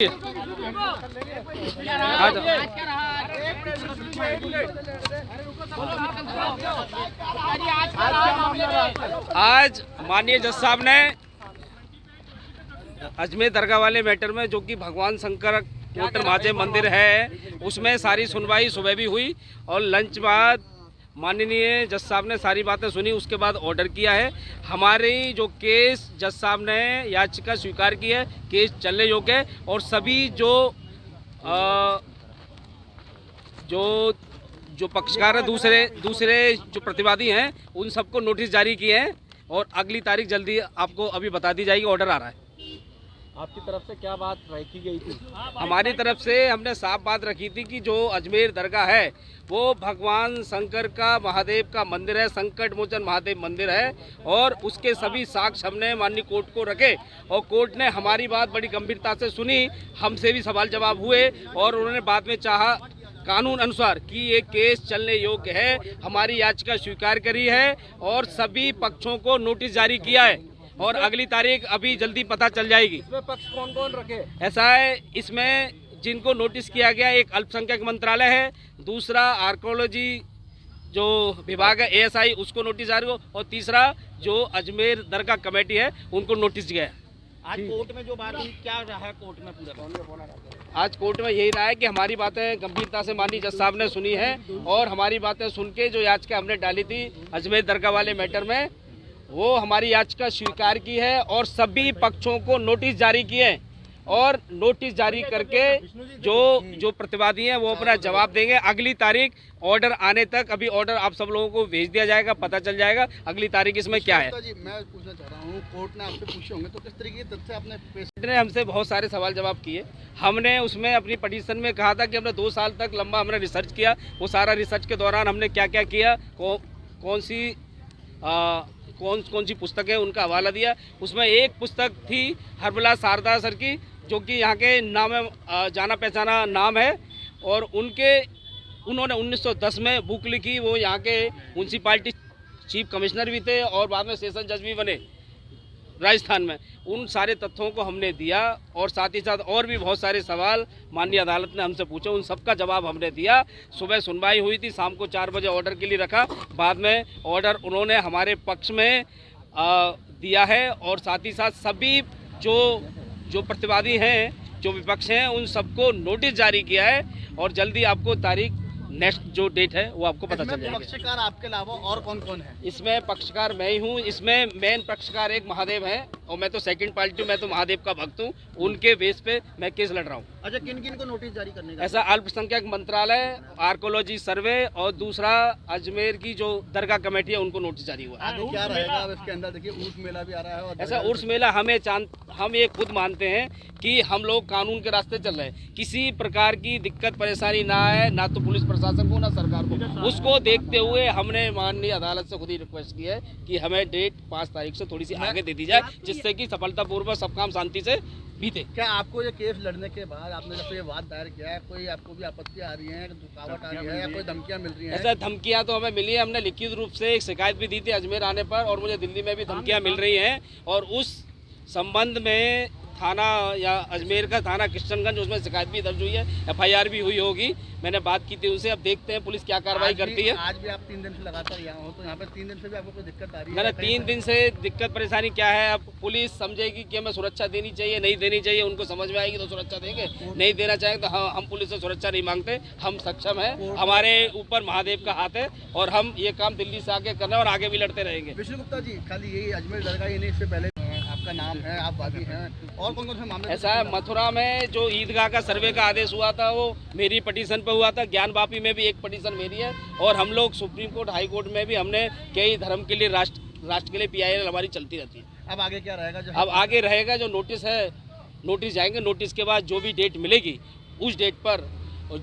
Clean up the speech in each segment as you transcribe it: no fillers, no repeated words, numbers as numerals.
आज माननीय जज साहब ने अजमेर दरगाह वाले मैटर में, जो कि भगवान शंकर कोटन महादेव मंदिर है, उसमें सारी सुनवाई सुबह भी हुई और लंच बाद माननीय जज साहब ने सारी बातें सुनी। उसके बाद ऑर्डर किया है। हमारी जो केस जज साहब ने याचिका स्वीकार की है, केस चलने योग्य है और सभी जो पक्षकार है, दूसरे जो प्रतिवादी हैं, उन सबको नोटिस जारी किए हैं और अगली तारीख जल्दी आपको अभी बता दी जाएगी। ऑर्डर आ रहा है। आपकी तरफ से क्या बात रखी गई थी? हमारी तरफ से हमने साफ बात रखी थी कि जो अजमेर दरगाह है वो भगवान शंकर का महादेव का मंदिर है, संकट मोचन महादेव मंदिर है और उसके सभी साक्ष्य हमने माननीय कोर्ट को रखे और कोर्ट ने हमारी बात बड़ी गंभीरता से सुनी। हमसे भी सवाल जवाब हुए और उन्होंने बाद में चाहा कानून अनुसार कि ये केस चलने योग्य है। हमारी याचिका स्वीकार करी है और सभी पक्षों को नोटिस जारी किया है और अगली तारीख अभी जल्दी पता चल जाएगी। इसमें पक्ष कौन कौन रखे? ऐसा है, इसमें जिनको नोटिस किया गया, एक अल्पसंख्यक मंत्रालय है, दूसरा आर्कोलॉजी जो विभाग है ASI उसको नोटिस जारी हो और तीसरा जो अजमेर दरगाह कमेटी है उनको नोटिस गया है। आज कोर्ट में जो बात हुई, क्या रहा है कोर्ट में पूरा? आज कोर्ट में यही रहा है कि हमारी बातें गंभीरता से माननीय जज साहब ने सुनी है और हमारी बातें सुन के जो याचिका हमने डाली थी अजमेर दरगाह वाले मैटर में, वो हमारी याचिका स्वीकार की है और सभी पक्षों को नोटिस जारी किए और नोटिस जारी करके जो प्रतिवादी हैं वो अपना जवाब देंगे। अगली तारीख ऑर्डर आने तक, अभी ऑर्डर आप सब लोगों को भेज दिया जाएगा, पता चल जाएगा अगली तारीख इसमें क्या है। जी, मैं पूछना चाह रहा हूँ, कोर्ट ने आपसे पूछे होंगे तो किस तरीके के तथ्य आपने पेश? ने हमसे बहुत सारे सवाल जवाब किए। हमने उसमें अपनी पिटीशन में कहा था कि हमने 2 साल तक लंबा हमने रिसर्च किया। वो सारा रिसर्च के दौरान हमने क्या क्या किया, कौन सी पुस्तक है उनका हवाला दिया। उसमें एक पुस्तक थी हरबला शारदा सर की, जो कि यहाँ के नाम जाना पहचाना नाम है और उन्होंने 1910 में बुक लिखी। वो यहाँ के म्यूनसिपालिटी चीफ कमिश्नर भी थे और बाद में सेशन जज भी बने राजस्थान में। उन सारे तथ्यों को हमने दिया और साथ ही साथ और भी बहुत सारे सवाल माननीय अदालत ने हमसे पूछे, उन सब का जवाब हमने दिया। सुबह सुनवाई हुई थी, शाम को 4 बजे ऑर्डर के लिए रखा। बाद में ऑर्डर उन्होंने हमारे पक्ष में दिया है और साथ ही साथ सभी जो प्रतिवादी हैं, जो विपक्ष हैं, उन सबको नोटिस जारी किया है और जल्दी आपको तारीख नेक्स्ट जो डेट है वो आपको पता चल जाएगा। पक्षकार आपके अलावा और कौन कौन है? इसमें पक्षकार मैं ही हूँ। इसमें मेन पक्षकार एक महादेव है और मैं तो सेकंड पार्टी, मैं तो महादेव का भक्त हूँ। उनके बेस पे मैं केस लड़ रहा हूँ। अच्छा, किन किन को नोटिस जारी करने का? ऐसा अल्पसंख्यक मंत्रालय, आर्कोलॉजी सर्वे और दूसरा अजमेर की जो दरगाह कमेटी है उनको नोटिस जारी हुआ। आगे क्या रहेगा अब इसके अंदर? देखिए, उर्स मेला भी आ रहा है और ऐसा उर्स मेला हम ये खुद मानते हैं कि हम लोग कानून के रास्ते चल रहे हैं। किसी प्रकार की दिक्कत परेशानी ना आए, ना तो पुलिस प्रशासन को ना सरकार को। उसको देखते हुए हमने माननीय अदालत से खुद ही रिक्वेस्ट की है कि हमें डेट 5 तारीख से थोड़ी सी आगे दे दी जाए, जिससे कि सफलतापूर्वक सब काम शांति से बीते। क्या आपको ये केस लड़ने के बाद, आपने जब ये वाद दायर किया है, कोई आपको भी आपत्ति आ रही है, रुकावट आ रही है या कोई धमकियां मिल रही हैं? ऐसा धमकियां तो हमें मिली है। हमने लिखित रूप से एक शिकायत भी दी थी अजमेर आने पर और मुझे दिल्ली में भी धमकियां मिल रही हैं और उस संबंध में थाना या अजमेर का थाना किशनगंज, उसमें शिकायत भी दर्ज हुई है, FIR भी हुई होगी। मैंने बात की थी उनसे, अब देखते हैं पुलिस क्या कार्रवाई करती है। आज भी आप 3 दिन से लगातार यहाँ हो, तो यहाँ पे 3 दिन से भी आपको कोई दिक्कत आ रही है? मैंने 3 दिन से दिक्कत परेशानी क्या है, अब पुलिस समझेगी कि हमें सुरक्षा देनी चाहिए, नहीं देनी चाहिए, उनको समझ में आएगी तो सुरक्षा देंगे, नहीं देना चाहे तो हम पुलिस से सुरक्षा नहीं मांगते। हम सक्षम है, हमारे ऊपर महादेव का हाथ है और हम ये काम दिल्ली से आगे करना है और आगे भी लड़ते रहेंगे। विष्णु गुप्ता जी, खाली यही अजमेर दरगाह ही नहीं, इससे पहले आपका नाम है, आप वादी हैं, और कौन कौन से मामले? ऐसा है, मथुरा में जो ईदगाह का सर्वे का आदेश हुआ था वो मेरी पिटीशन पे हुआ था। ज्ञान वापी में भी एक पिटीशन मेरी है और हम लोग सुप्रीम कोर्ट, हाई कोर्ट में भी हमने कई धर्म के लिए, राष्ट्र के लिए PIL हमारी चलती रहती है। अब आगे क्या रहेगा? अब आगे रहेगा जो नोटिस है, नोटिस जाएंगे। नोटिस के बाद जो भी डेट मिलेगी उस डेट पर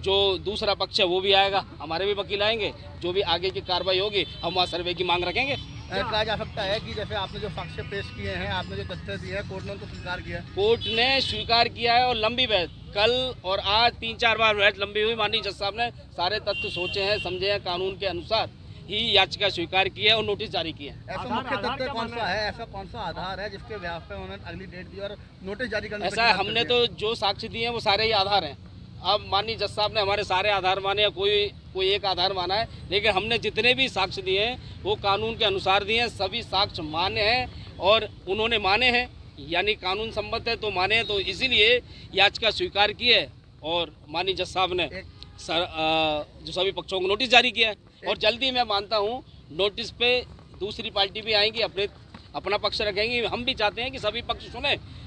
जो दूसरा पक्ष है वो भी आएगा, हमारे भी वकील आएंगे, जो भी आगे की कार्रवाई होगी हम वहाँ सर्वे की मांग रखेंगे। कहा जा सकता है कि जैसे आपने जो साक्ष्य पेश किए हैं, आपने जो तथ्य दिए हैं, कोर्ट ने उनको स्वीकार किया? कोर्ट ने स्वीकार किया है और लंबी बहस कल और आज 3-4 बार बहस लंबी हुई। माननीय जज साहब ने सारे तथ्य सोचे हैं, समझे हैं कानून के अनुसार ही याचिका स्वीकार की है और नोटिस जारी किया है। ऐसा मुख्य तथ्य कौन सा है, ऐसा कौन सा आधार है जिसके व्याप पे उन्होंने अगली डेट दी और नोटिस जारी करने ऐसा है, हमने तो जो साक्ष्य दिए हैं वो सारे ही आधार हैं। अब माननीय जज साहब ने हमारे सारे आधार माने या कोई एक आधार माना है, लेकिन हमने जितने भी साक्ष्य दिए हैं वो कानून के अनुसार दिए हैं। सभी साक्ष्य मान्य हैं और उन्होंने माने हैं, यानी कानून सम्मत है तो माने हैं, तो इसीलिए याचिका स्वीकार की है और माननीय जज साहब ने जो सभी पक्षों को नोटिस जारी किया है। और जल्दी मैं मानता हूँ नोटिस पे दूसरी पार्टी भी आएंगी, अपना पक्ष रखेंगी। हम भी चाहते हैं कि सभी पक्ष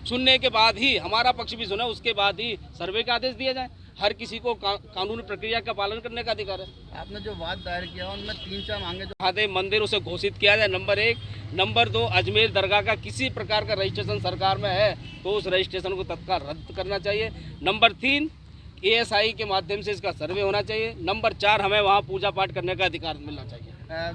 सुनने के बाद ही हमारा पक्ष भी सुने, उसके बाद ही सर्वे का आदेश दिया जाए। हर किसी को कानूनी प्रक्रिया का पालन करने का अधिकार है। आपने जो वाद दायर किया उनमें 3-4 मांगे जो महादेव मंदिर उसे घोषित किया जाए, नंबर 1। नंबर 2, अजमेर दरगाह का किसी प्रकार का रजिस्ट्रेशन सरकार में है तो उस रजिस्ट्रेशन को तत्काल रद्द करना चाहिए। नंबर 3, ASI के माध्यम से इसका सर्वे होना चाहिए। नंबर 4, हमें वहाँ पूजा पाठ करने का अधिकार मिलना चाहिए।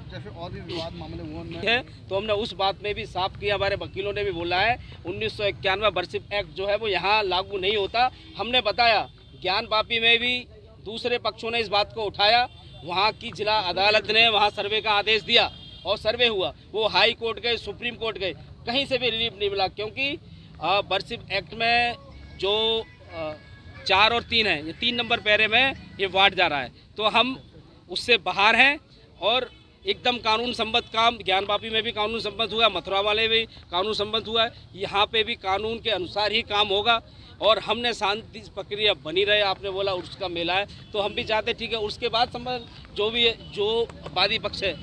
जैसे और भी विवाद मामले हुए है तो हमने उस बात में भी साफ किया, हमारे वकीलों ने भी बोला है 1991 वर्षिप एक्ट जो है वो यहाँ लागू नहीं होता। हमने बताया ज्ञान वापी में भी दूसरे पक्षों ने इस बात को उठाया, वहाँ की जिला अदालत ने वहाँ सर्वे का आदेश दिया और सर्वे हुआ। वो हाई कोर्ट गए, सुप्रीम कोर्ट गए, कहीं से भी रिलीफ नहीं मिला, क्योंकि वर्षिप एक्ट में जो 4 और 3 है, ये 3 नंबर पैरे में ये वार्ड जा रहा है, तो हम उससे बाहर हैं और एकदम कानून सम्मत काम ज्ञान वापी में भी कानून सम्मत हुआ, मथुरा वाले भी कानून सम्मत हुआ है, यहाँ पे भी कानून के अनुसार ही काम होगा और हमने शांति प्रक्रिया बनी रहे। आपने बोला उर्स का मेला है तो हम भी चाहते ठीक है उसके बाद जो भी है, जो वादी पक्ष है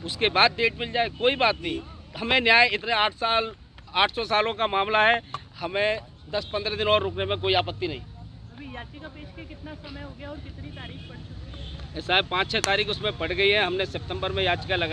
उसके बाद डेट मिल जाए, कोई बात नहीं। हमें न्याय इतने 800 सालों का मामला है, हमें 10-15 दिन और रुकने में कोई आपत्ति नहीं। अभी याचिका पेश के कितना समय हो गया और कितनी तारीख पड़ चुकी है? ऐसा है 5-6 तारीख उसमें पड़ गई है। हमने सितंबर में याचिका लगाई।